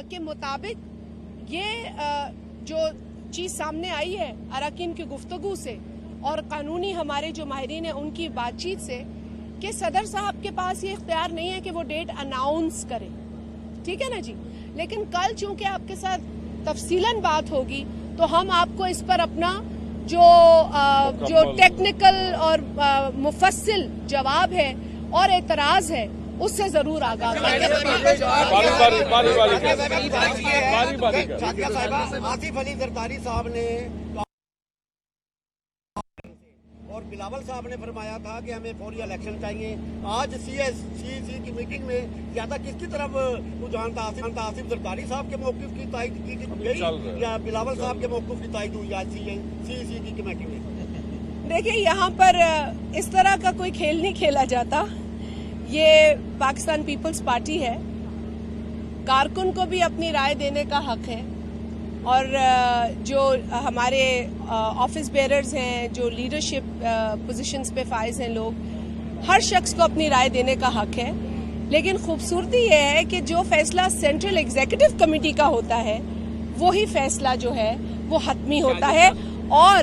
के मुताबिक ये जो चीज़ सामने आई है अरकान की गुफ्तगू से और कानूनी हमारे जो माहिरीन हैं उनकी बातचीत से कि सदर साहब के पास ये इख्तियार नहीं है कि वो डेट अनाउंस करें, ठीक है ना जी। लेकिन कल चूंकि आपके साथ तफसीलन बात होगी तो हम आपको इस पर अपना जो टेक्निकल और मुफस्सिल जवाब है और एतराज है उससे जरूर आगाह आसिफ अली जरदारी साहब ने और बिलावल साहब ने फरमाया था कि हमें फौरी इलेक्शन चाहिए। आज CEC की मीटिंग में ज्यादा किसकी तरफ रुझान था? आसिफ जरदारी साहब के मौक़िफ़ की तायद की गई या बिलावल साहब के मौक़िफ़ की तायद हुई आज CEC की कमेटी में? देखिए, यहाँ पर इस तरह का कोई खेल नहीं खेला जाता। ये पाकिस्तान पीपल्स पार्टी है, कारकुन को भी अपनी राय देने का हक है और जो हमारे ऑफिस बेयरर्स हैं, जो लीडरशिप पोजीशंस पे फाइज हैं लोग, हर शख्स को अपनी राय देने का हक है। लेकिन खूबसूरती ये है कि जो फैसला सेंट्रल एग्जीक्यूटिव कमेटी का होता है वही फैसला जो है वो हतमी होता है। और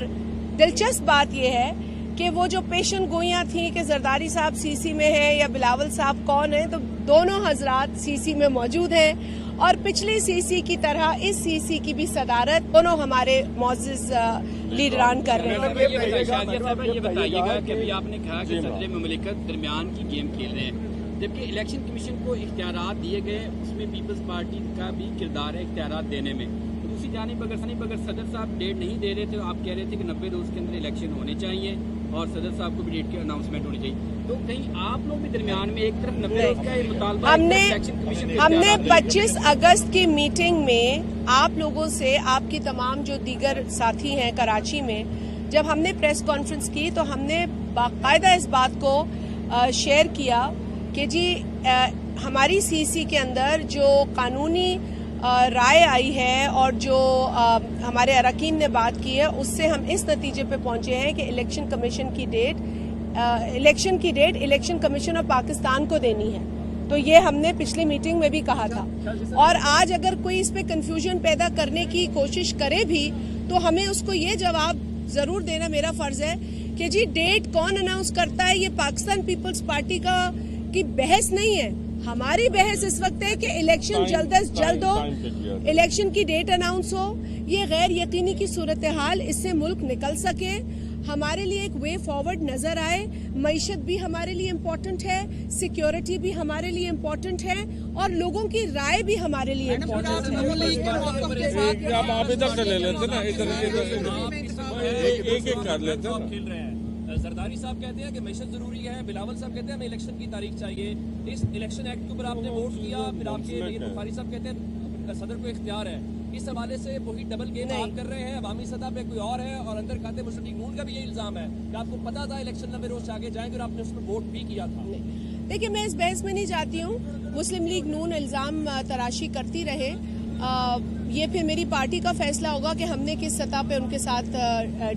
दिलचस्प बात यह है कि वो जो पेशन गोइयां थी कि जरदारी साहब CC में है या बिलावल साहब कौन है, तो दोनों हजरात CC में मौजूद हैं और पिछली CC की तरह इस CC की भी सदारत दोनों हमारे मौजूद लीडरान कर रहे हैं। ये बताइएगा कि अभी आपने कहा कि सदर मुमलिकत दरमियान की गेम खेल रहे हैं, जबकि इलेक्शन कमीशन को इख्तियारात दिए गए, उसमें पीपल्स पार्टी का भी किरदार है इख्तियारात देने में। तो दूसरी जानिब अगर सदर साहब डेट नहीं दे रहे थे तो आप कह रहे थे कि 90 रोज के अंदर इलेक्शन होने चाहिए और सदर साहब को भी डेट की अनाउंसमेंट होनी चाहिए, तो कहीं आप लोग भी दरमियान में एक तरफ 90 रोज का मुतालबा हमने 25 अगस्त की मीटिंग में आप लोगों से, आपकी तमाम जो दीगर साथी हैं कराची में, जब हमने प्रेस कॉन्फ्रेंस की तो हमने बाकायदा इस बात को शेयर किया कि जी हमारी CC के अंदर जो कानूनी राय आई है और जो हमारे अरकान ने बात की है उससे हम इस नतीजे पे पहुंचे हैं कि election election commission of Pakistan को देनी है। तो ये हमने पिछली मीटिंग में भी कहा था और आज अगर कोई इस पे कंफ्यूजन पैदा करने की कोशिश करे भी तो हमें उसको ये जवाब जरूर देना मेरा फर्ज है कि जी डेट कौन अनाउंस करता है, ये पाकिस्तान पीपल्स पार्टी की बहस नहीं है। हमारी बहस इस वक्त है कि इलेक्शन जल्द से जल्द हो, इलेक्शन की डेट अनाउंस हो। ये गैर यकीनी की सूरत हाल, इससे मुल्क निकल सके, हमारे लिए एक वे फॉरवर्ड नजर आए। मईशत भी हमारे लिए इम्पोर्टेंट है, सिक्योरिटी भी हमारे लिए इम्पोर्टेंट है और लोगों की राय भी हमारे लिए इम्पोर्टेंट है। जरदारी साहब कहते हैं कि मिशन जरूरी है, बिलावल साहब कहते हैं हमें इलेक्शन की तारीख चाहिए। इस इलेक्शन एक्ट के ऊपर आपने वोट किया, फिर आपके मीर बुखारी साहब कहते हैं सदर को इख्तियार है। इस हवाले से वही डबल गेम आप कर रहे हैं, अवामी सतह पे कोई और है और अंदर खाते मुस्लिम लीग नून का भी ये इल्जाम है कि आपको पता था इलेक्शन 90 रोज आगे जाएंगे और आपने उस पर वोट भी किया था। देखिए, मैं इस बहस में नहीं जाती हूँ। मुस्लिम लीग नून इल्जाम तराशी करती रहे, ये फिर मेरी पार्टी का फैसला होगा कि हमने किस सतह पे उनके साथ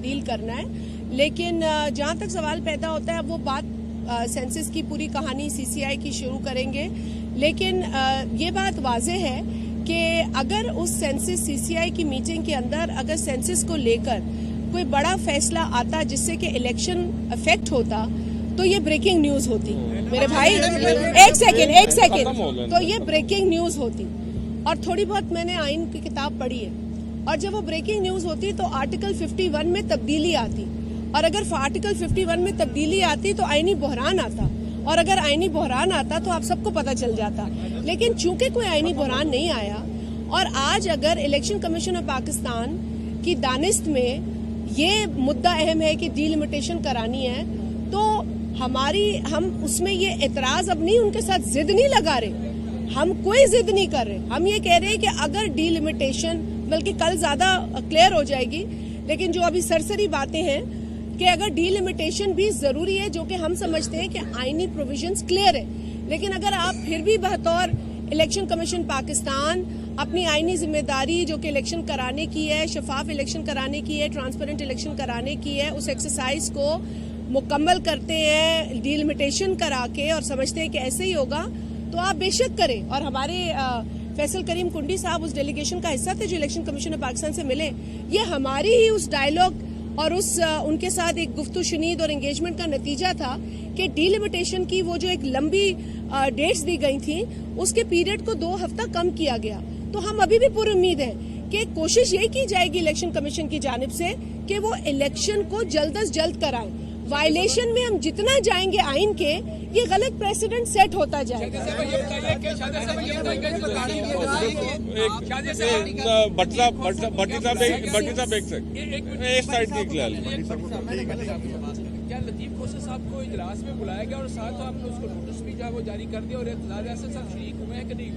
डील करना है। लेकिन जहाँ तक सवाल पैदा होता है वो बात सेंसस की पूरी कहानी CCI की शुरू करेंगे। लेकिन ये बात वाज़ेह है कि अगर उस सेंसस CCI की मीटिंग के अंदर अगर सेंसस को लेकर कोई बड़ा फैसला आता जिससे कि इलेक्शन अफेक्ट होता तो ये ब्रेकिंग न्यूज़ होती मेरे भाई। एक सेकेंड तो ये ब्रेकिंग न्यूज़ होती। और थोड़ी बहुत मैंने आइन की किताब पढ़ी है और जब वो ब्रेकिंग न्यूज़ होती तो आर्टिकल 51 में तब्दीली आती और अगर आर्टिकल 51 में तब्दीली आती तो आईनी बहरान आता और अगर आईनी बहरान आता तो आप सबको पता चल जाता। लेकिन चूंकि कोई आईनी बहरान नहीं आया और आज अगर इलेक्शन कमीशन ऑफ पाकिस्तान की दानिस्त में ये मुद्दा अहम है कि डीलिमिटेशन करानी है तो हम उसमें ये एतराज अब नहीं, उनके साथ जिद नहीं लगा रहे, हम कोई जिद नहीं कर रहे। हम ये कह रहे हैं कि अगर डीलिमिटेशन, बल्कि कल ज्यादा क्लियर हो जाएगी, लेकिन जो अभी सरसरी बातें हैं कि अगर डीलिमिटेशन भी जरूरी है, जो कि हम समझते हैं कि आईनी प्रोविजंस क्लियर है, लेकिन अगर आप फिर भी बतौर इलेक्शन कमीशन पाकिस्तान अपनी आईनी जिम्मेदारी जो कि इलेक्शन कराने की है, शफाफ इलेक्शन कराने की है, ट्रांसपेरेंट इलेक्शन कराने की है, उस एक्सरसाइज को मुकम्मल करते हैं डीलिमिटेशन करा के और समझते हैं कि ऐसे ही होगा, तो आप बेशक करें और हमारे फैसल करीम कुंडी साहब उस डेलीगेशन का हिस्सा थे जो इलेक्शन कमीशन ऑफ पाकिस्तान से मिले। ये हमारी ही उस डायलॉग और उनके साथ एक गुफ्तगू शुनीद और एंगेजमेंट का नतीजा था कि डिलिमिटेशन की वो जो एक लंबी डेट्स दी गई थी उसके पीरियड को 2 हफ्ता कम किया गया। तो हम अभी भी पूरी उम्मीद है कि कोशिश यही की जाएगी इलेक्शन कमीशन की जानिब से कि वो इलेक्शन को जल्द अज जल्द कराएं। वायलेशन में हम जितना जाएंगे आइन के, ये गलत प्रेसिडेंट सेट होता जाएगा। क्या लतीफ खोसर साहब को इजलास में बुलाया गया और साथ आपने उसको नोटिस भी जो जारी कर दिया और इक़्तिदार रियासत साहब शरीक हुए हैं कि नहीं?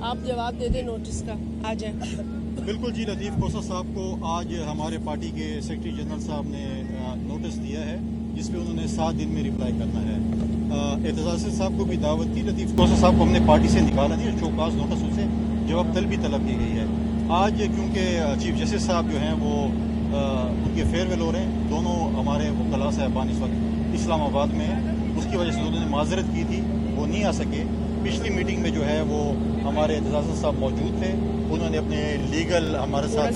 आप जवाब दे दें नोटिस का, आ जाए। बिल्कुल जी, लतीफ खोसर साहब को आज हमारे पार्टी के सेक्रेटरी जनरल साहब ने नोटिस दिया है जिसपे उन्होंने 7 दिन में रिप्लाई करना है। एतजाज साहब को भी दावत थी। लतीफ खोसर साहब को हमने पार्टी से निकाला नहीं, शोकाज नोटिस उनसे जवाब तलब की गई है। आज क्योंकि चीफ जस्टिस साहब जो हैं वो उनके फेयरवेल हो रहे हैं, दोनों हमारे वकला साहबान इस वक्त इस्लामाबाद में हैं, उसकी वजह से उन्होंने माजरत की थी, वो नहीं आ सके। पिछली मीटिंग में जो है वो हमारे एतजाज साहब मौजूद थे, उन्होंने अपने लीगल हमारे साथ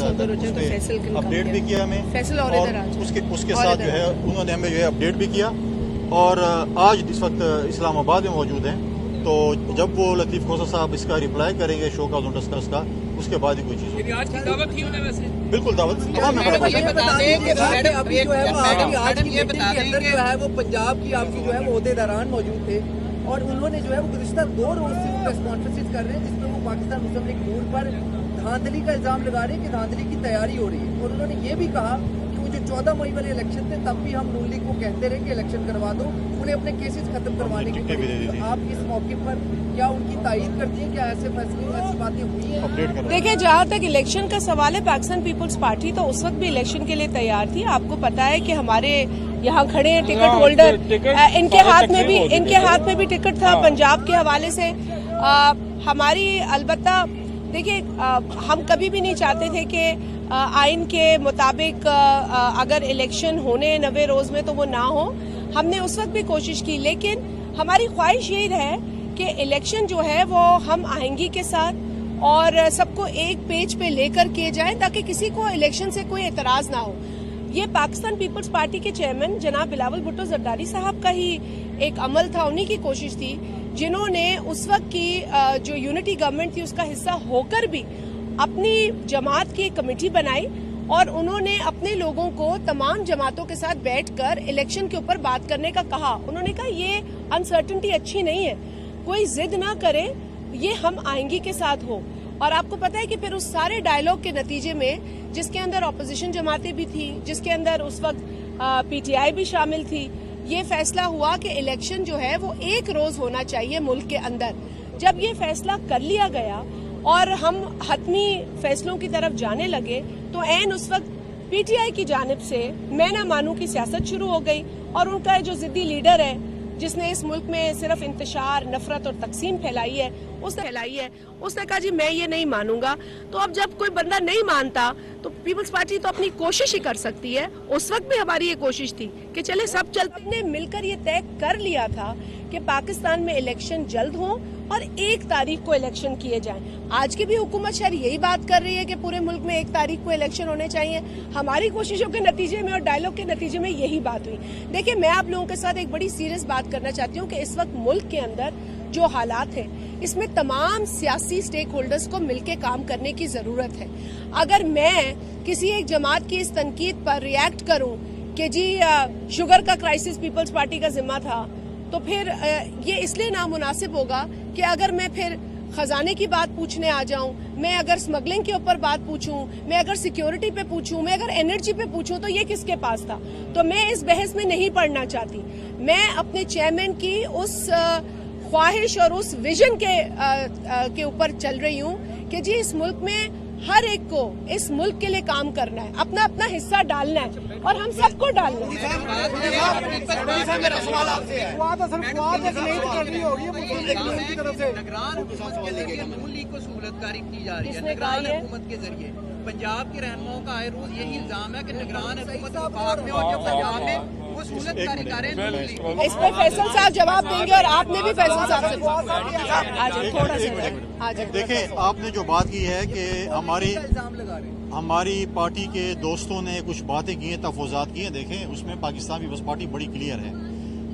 अपडेट भी किया हमें, और उसके साथ जो है उन्होंने हमें जो है अपडेट भी किया। और आज इस वक्त इस्लामाबाद में मौजूद हैं, तो जब वो लतीफ खोसर साहब इसका रिप्लाई करेंगे शो का नोटिस का, उसके बाद ही कोई चीज़ होगी। आज की दावत थी उन्हें वैसे? बिल्कुल दावत तमाम ये बता दें कि अभी जो है वो आपकी आज की मीटिंग के अंदर जो है वो पंजाब की आपकी जो है वो ओहदेदारान मौजूद थे और उन्होंने जो है वो गुज़िश्ता 2 रोज से प्रेस कॉन्फ्रेंस कर रहे हैं जिसमें वो पाकिस्तान मुस्लिम लीग नून पर धांधली का इल्जाम लगा रहे हैं कि धांधली की तैयारी हो रही है। और उन्होंने ये भी कहा कि वो जो 14 मई वाले इलेक्शन थे तब भी हम नून लीग को कहते रहे कि इलेक्शन करवा दो, उन्हें अपने केसेस खत्म करवाने की कोशिश। आप इस मौके पर क्या उनकी तायीद करती हैं? क्या ऐसे फैसले ऐसी बातें हुई हैं? देखिए, जहाँ तक इलेक्शन का सवाल है, पाकिस्तान पीपल्स पार्टी तो उस वक्त भी इलेक्शन के लिए तैयार थी। आपको पता है कि हमारे यहाँ खड़े हैं टिकट होल्डर, इनके हाथ में भी टिकट था पंजाब के हवाले से। हमारी अलबत्ता देखिए, हम कभी भी नहीं चाहते थे कि आइन के मुताबिक अगर इलेक्शन होने 90 रोज में तो वो ना हो। हमने उस वक्त भी कोशिश की, लेकिन हमारी ख्वाहिश यही रहे कि इलेक्शन जो है वो हम आएंगी के साथ और सबको एक पेज पे लेकर किए जाए ताकि किसी को इलेक्शन से कोई एतराज ना हो। ये पाकिस्तान पीपल्स पार्टी के चेयरमैन जनाब बिलावल भुट्टो जरदारी साहब का ही एक अमल था, उन्हीं की कोशिश थी, जिन्होंने उस वक्त की जो यूनिटी गवर्नमेंट थी उसका हिस्सा होकर भी अपनी जमात की एक कमेटी बनाई और उन्होंने अपने लोगों को तमाम जमातों के साथ बैठकर इलेक्शन के ऊपर बात करने का कहा। उन्होंने कहा ये अनसर्टेनिटी अच्छी नहीं है, कोई जिद ना करे, ये हम आएंगी के साथ हो। और आपको पता है कि फिर उस सारे डायलॉग के नतीजे में, जिसके अंदर अपोजिशन जमातें भी थी, जिसके अंदर उस वक्त पीटीआई भी शामिल थी, ये फैसला हुआ कि इलेक्शन जो है वो 1 रोज होना चाहिए मुल्क के अंदर। जब ये फैसला कर लिया गया और हम हतमी फैसलों की तरफ जाने लगे तो ऐन उस वक्त पीटीआई की जानिब से मैं ना मानू की सियासत शुरू हो गई और उनका जो जिद्दी लीडर है जिसने इस मुल्क में सिर्फ इंतशार, नफरत और तकसीम फैलाई है, उसने कहा जी मैं ये नहीं मानूंगा। तो अब जब कोई बंदा नहीं मानता तो पीपल्स पार्टी तो अपनी कोशिश ही कर सकती है। उस वक्त भी हमारी ये कोशिश थी कि चले सब चलते, ने मिलकर ये तय कर लिया था कि पाकिस्तान में इलेक्शन जल्द हो और 1 तारीख को इलेक्शन किए जाएं। आज की भी हुकूमत शायद यही बात कर रही है कि पूरे मुल्क में 1 तारीख को इलेक्शन होने चाहिए। हमारी कोशिशों के नतीजे में और डायलॉग के नतीजे में यही बात हुई। देखिए, मैं आप लोगों के साथ एक बड़ी सीरियस बात करना चाहती हूँ कि इस वक्त मुल्क के अंदर जो हालात हैं, इसमें तमाम सियासी स्टेक होल्डर्स को मिलकर काम करने की जरूरत है। अगर मैं किसी एक जमात की इस तनकीद पर रिएक्ट करूं कि जी शुगर का क्राइसिस पीपल्स पार्टी का जिम्मा था, तो फिर ये इसलिए नामुनासिब होगा कि अगर मैं फिर खजाने की बात पूछने आ जाऊं, मैं अगर स्मगलिंग के ऊपर बात पूछूं, मैं अगर सिक्योरिटी पे पूछूं, मैं अगर एनर्जी पे पूछूं, तो ये किसके पास था? तो मैं इस बहस में नहीं पड़ना चाहती। मैं अपने चेयरमैन की उस ख्वाहिश और उस विजन के ऊपर चल रही हूँ कि जी इस मुल्क में हर एक को इस मुल्क के लिए काम करना है, अपना अपना हिस्सा डालना है और हम सबको डालना है। निगरान हुकूमत के जरिए पंजाब के रहनुमाओं का आए रोज यही इल्जाम है कि निगरान हुकूमत वफाक में और जो पंजाब में वो सहूलत कारी इस पर फैसल साहब जवाब देंगे और आपने भी फैसल साहब से आज थोड़ा सा आज देखें, आपने जो बात की है कि इल्जाम लगा रहे हैं। हमारी पार्टी के दोस्तों ने कुछ बातें की हैं, तफवुज़ात की हैं। देखें, उसमें पाकिस्तान पीपल्स पार्टी बड़ी क्लियर है।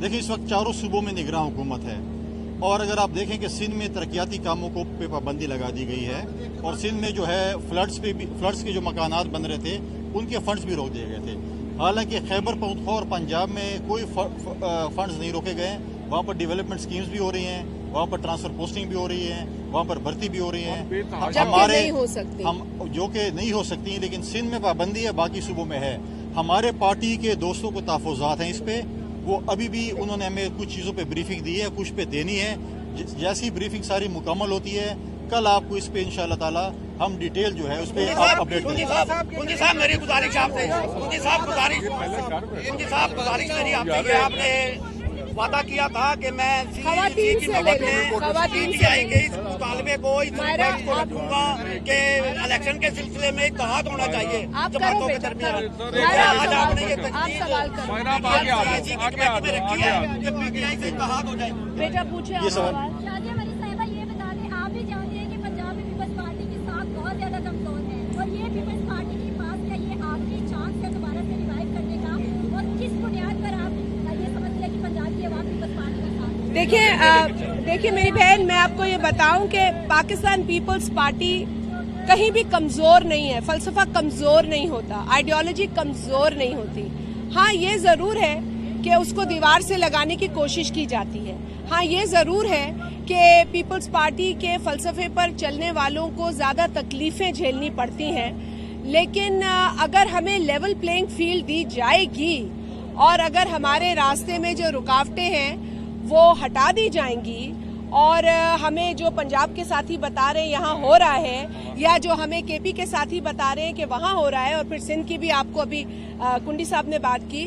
देखिए, इस वक्त चारों सूबों में निगरान हुकूमत है, और अगर आप देखें कि सिंध में तरक्याती कामों को पे पाबंदी लगा दी गई है, और सिंध में जो है फ्लड्स के जो मकानात बन रहे थे उनके फंड्स भी रोक दिए गए थे। हालांकि खैबर पख्तूनख्वा और पंजाब में कोई फंड्स नहीं रोके गए। वहाँ पर डेवलपमेंट स्कीम्स भी हो रही हैं, वहाँ पर ट्रांसफर पोस्टिंग भी हो रही है, वहाँ पर भर्ती भी हो रही है। जबकि नहीं हो सकती, हम जो कि नहीं हो सकती, लेकिन सिंध में पाबंदी है, बाकी सूबों में है। हमारे पार्टी के दोस्तों को तहफ़्फ़ुज़ात हैं इस पे, वो अभी भी उन्होंने हमें कुछ चीज़ों पे ब्रीफिंग दी है, कुछ पे देनी है। जैसी ब्रीफिंग सारी मुकम्मल होती है, कल आपको इस पे इंशाअल्लाह ताला हम डिटेल जो है उस पे अपडेट कुंजी करेंगे। साहब मेरी गुजारिश आपसे, कुंजी साहब गुजारिश मेरी आपसे कि आपने वादा किया था कि मैं खवातीन से ले लें, खवातीन से आएंगे इस मुतालबे को, इस रिक्वेस्ट को रखूंगा कि इलेक्शन के सिलसिले में इत्तेहाद होना चाहिए आप करो जमातों के बेटा, दरमियान। आज आपने ये आप सवाल करो कमेटी में रखी है कि पीटीआई से इत्तेहाद हो जाए। बेटा पूछे आप सवाल। शाजिया मलिक साहिबा, ये बता दें, आप भी जानते हैं कि पंजाब में पीपल्स पार्टी की साख बहुत ज्यादा कमजोर है, और ये पीपल्स पार्टी के पास का ये आखिरी चांस है दोबारा से रिवाइव करने का, और किस बुनियाद पर आप ये समझते हैं कि पंजाब की आवाम पीपल्स पार्टी का साथ? देखिए मेरी बहन, मैं आपको ये बताऊं कि पाकिस्तान पीपल्स पार्टी कहीं भी कमजोर नहीं है, फलसफा कमजोर नहीं होता, आइडियोलॉजी कमजोर नहीं होती। हाँ, ये जरूर है कि उसको दीवार से लगाने की कोशिश की जाती है। हाँ, ये जरूर है कि पीपल्स पार्टी के फलसफे पर चलने वालों को ज्यादा तकलीफें झेलनी पड़ती हैं, लेकिन अगर हमें लेवल प्लेइंग फील्ड दी जाएगी और अगर हमारे रास्ते में जो रुकावटें हैं वो हटा दी जाएंगी, और हमें जो पंजाब के साथी बता रहे हैं यहाँ हो रहा है, या जो हमें केपी के साथी बता रहे हैं कि वहाँ हो रहा है, और फिर सिंध की भी आपको अभी कुंडी साहब ने बात की,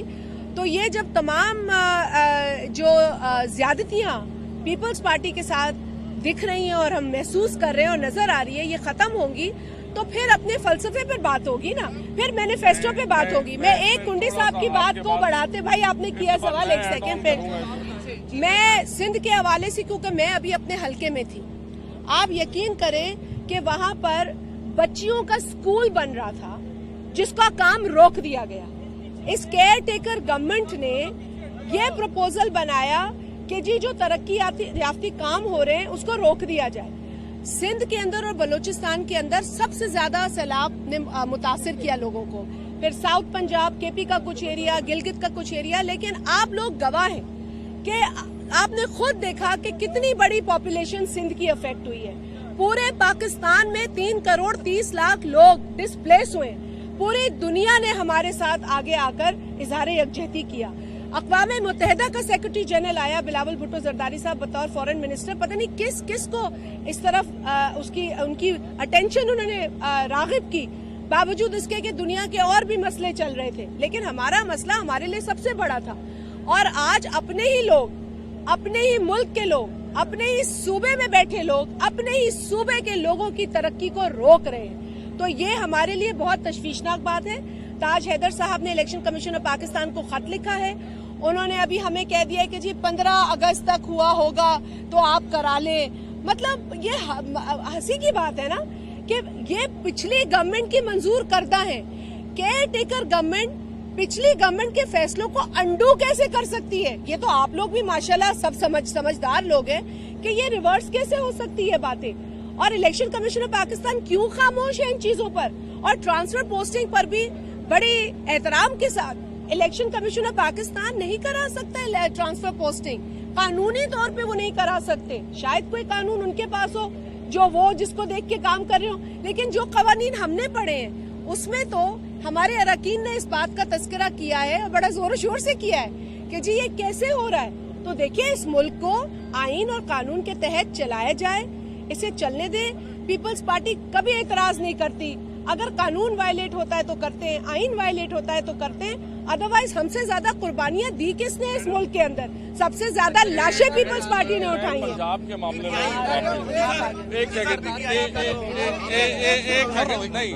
तो ये जब तमाम जो ज्यादतियाँ पीपल्स पार्टी के साथ दिख रही हैं और हम महसूस कर रहे हैं और नजर आ रही है, ये खत्म होंगी, तो फिर अपने फलसफे पर बात होगी ना, फिर मैनिफेस्टो पे बात होगी। मैं एक कुंडी साहब की बात को बढ़ाते, भाई आपने किया सवाल, एक सेकंड पे मैं सिंध के हवाले से, क्योंकि मैं अभी अपने हलके में थी, आप यकीन करें कि वहाँ पर बच्चियों का स्कूल बन रहा था जिसका काम रोक दिया गया। इस केयर टेकर गवर्नमेंट ने ये प्रपोजल बनाया कि जी जो तरक्की याफ्ती काम हो रहे हैं उसको रोक दिया जाए। सिंध के अंदर और बलूचिस्तान के अंदर सबसे ज्यादा सैलाब ने मुतासिर किया लोगों को, फिर साउथ पंजाब, केपी का कुछ एरिया, गिलगित का कुछ एरिया, लेकिन आप लोग गवाह हैं कि आपने खुद देखा कि कितनी बड़ी पॉपुलेशन सिंध की अफेक्ट हुई है। पूरे पाकिस्तान में 3 करोड़ 30 लाख लोग डिस्प्लेस हुए। पूरी दुनिया ने हमारे साथ आगे आकर इजहार यकजहती किया। अक़वाम मुत्तहिदा का सेक्रेटरी जनरल आया, बिलावल भुट्टो जरदारी साहब बतौर फॉरेन मिनिस्टर, पता नहीं किस को इस तरफ उनकी अटेंशन उन्होंने राग़िब की, बावजूद इसके कि दुनिया के और भी मसले चल रहे थे, लेकिन हमारा मसला हमारे लिए सबसे बड़ा था। और आज अपने ही लोग, अपने ही मुल्क के लोग, अपने ही सूबे में बैठे लोग अपने ही सूबे के लोगों की तरक्की को रोक रहे हैं, तो ये हमारे लिए बहुत तशवीशनाक बात है। ताज हैदर साहब ने इलेक्शन कमीशन ऑफ पाकिस्तान को खत लिखा है, उन्होंने अभी हमें कह दिया कि जी 15 अगस्त तक हुआ होगा तो आप करा लें। मतलब ये हंसी की बात है ना कि ये पिछली गवर्नमेंट की मंजूर करदा है। केयर टेकर गवर्नमेंट पिछली गवर्नमेंट के फैसलों को अंडू कैसे कर सकती है? ये तो आप लोग भी माशाल्लाह सब समझदार लोग हैं कि ये रिवर्स कैसे हो सकती है बातें। और इलेक्शन कमीशन ऑफ पाकिस्तान क्यों खामोश है इन चीजों पर? और ट्रांसफर पोस्टिंग पर भी बड़ी एहतराम के साथ इलेक्शन कमीशन ऑफ पाकिस्तान नहीं करा सकता है ट्रांसफर पोस्टिंग, कानूनी तौर पे वो नहीं करा सकते। शायद कोई कानून उनके पास हो जो वो जिसको देख के काम कर रहे हो, लेकिन जो कवानीन हमने पढ़े हैं उसमें तो हमारे अरकान ने इस बात का तस्करा किया है और बड़ा जोर शोर से किया है कि जी ये कैसे हो रहा है। तो देखिए, इस मुल्क को आइन और कानून के तहत चलाया जाए, इसे चलने दे। पीपल्स पार्टी कभी एतराज नहीं करती। अगर कानून वायलेट होता है तो करते हैं, आइन वायलेट होता है तो करते हैं। अदरवाइज हमसे ज्यादा कुर्बानियां दी किसने इस मुल्क के अंदर? सबसे ज्यादा लाशें पीपल्स पार्टी ने उठाई हैं। पंजाब के मामले में एक सेकंड नहीं,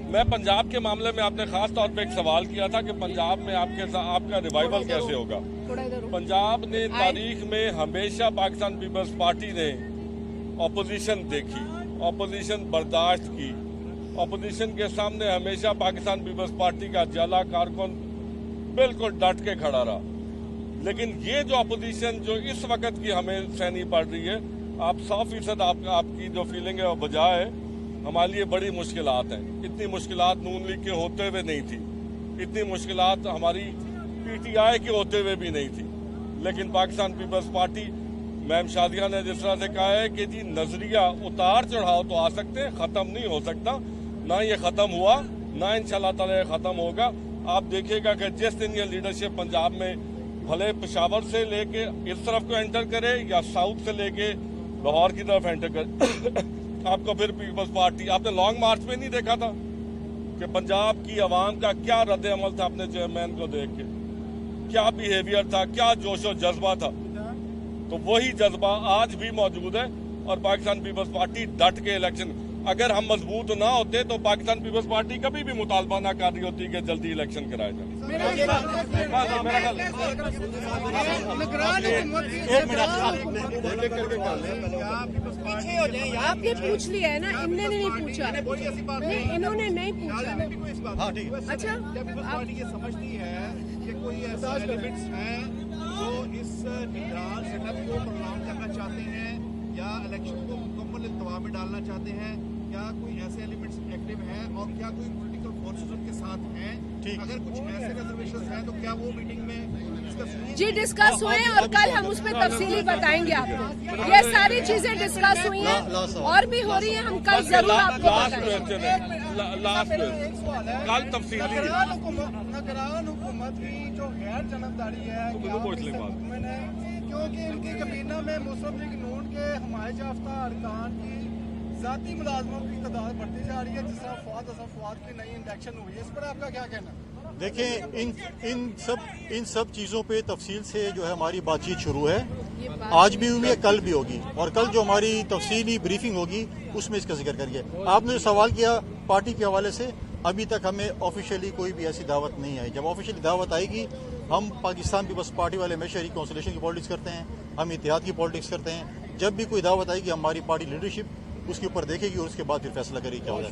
मैं पंजाब के मामले में आपने खास तौर पे एक सवाल किया था कि पंजाब में आपका रिवाइवल कैसे होगा। थोड़ा इधर हो। पंजाब ने तारीख में हमेशा पाकिस्तान पीपल्स पार्टी ने ऑपोजिशन देखी, ऑपोजिशन बर्दाश्त की, ऑपोजिशन के सामने हमेशा पाकिस्तान पीपल्स पार्टी का जला कारकुन बिल्कुल डट के खड़ा रहा। लेकिन ये जो ऑपोजिशन जो इस वक्त की हमें सहनी पड़ रही है, आप 100% आपकी जो फीलिंग है वो बजाय है, हमारे लिए बड़ी मुश्किलात हैं। इतनी मुश्किलात नून लीग के होते हुए नहीं थी, इतनी मुश्किलात हमारी पीटीआई के होते हुए भी नहीं थी। लेकिन Pakistan peoples party, ma'am Shadiya ने जिस तरह से कहा है कि जी नजरिया उतार चढ़ाव तो आ सकते हैं, खत्म नहीं हो सकता। ना ये खत्म हुआ, ना इंशाल्लाह ताला ये खत्म होगा। आप देखिएगा कि जिस दिन ये लीडरशिप पंजाब में भले पेशावर से लेके इस तरफ को एंटर करे या साउथ से लेके लाहौर की तरफ एंटर करे आपको फिर पीपल्स पार्टी, आपने लॉन्ग मार्च में नहीं देखा था कि पंजाब की आवाम का क्या रद्द अमल था अपने चेयरमैन को देख के, क्या बिहेवियर था, क्या जोश और जज्बा था। तो वही जज्बा आज भी मौजूद है और पाकिस्तान पीपल्स पार्टी डट के इलेक्शन, अगर हम मजबूत ना होते तो पाकिस्तान पीपल्स पार्टी कभी भी मुतालबा ना कर रही होती कि जल्दी इलेक्शन कराया जाए। आपने पूछ लिया है ना, इनने नहीं पूछा। नहीं, इन्होंने नहीं पूछा। हाँ ठीक है। अच्छा, पार्टी ये समझती है कि कोई ऐसा एलिमेंट्स हैं जो इस निगरान सेटअप को प्रणाम करना चाहते हैं या इलेक्शन को मुकम्मल इल्तवा में डालना चाहते हैं, क्या कोई ऐसे एलिमेंट्स एक्टिव हैं और क्या कोई पॉलिटिकल फोर्सेस उनके साथ हैं? अगर कुछ ऐसे रिजर्वेशंस हैं तो क्या वो मीटिंग में डिस्कस हुई? जी डिस्कस हुए और कल हम उस पर तफसीली बताएंगे आपको। ये सारी चीजें डिस्कस हुई हैं और भी हो रही हैं, हम कल जरूर आपको बताएंगे। कल तफसीली नगरान हुकूमत की जो गैर जनमदारी है, क्योंकि इनकी कबीना में मुस्लिम लीग नून के हमायत याफ्ता अरकान की जाती मुलाजमों की तादाद बढ़ती जा रही है, जिस तरह फवाद की नई इंडक्शन हुई है, इस पर आपका क्या कहना है? देखिए इन सब चीज़ों पे तफसील से जो है हमारी बातचीत शुरू है, आज भी हुई है, कल भी होगी और कल जो हमारी तफसीली ब्रीफिंग होगी उसमें इसका जिक्र करेंगे। आपने जो सवाल किया पार्टी के हवाले से, अभी तक हमें ऑफिशियली कोई भी ऐसी दावत नहीं आई। जब ऑफिशियली दावत आएगी, हम पाकिस्तान पीपल्स पार्टी वाले हमेशा रिकॉन्सिलेशन की पॉलिटिक्स करते हैं, हम इत्तेहाद की पॉलिटिक्स करते हैं। जब भी कोई दावत आएगी हमारी पार्टी लीडरशिप उसके ऊपर देखेगी और उसके बाद फिर फैसला करेगी क्या होगा।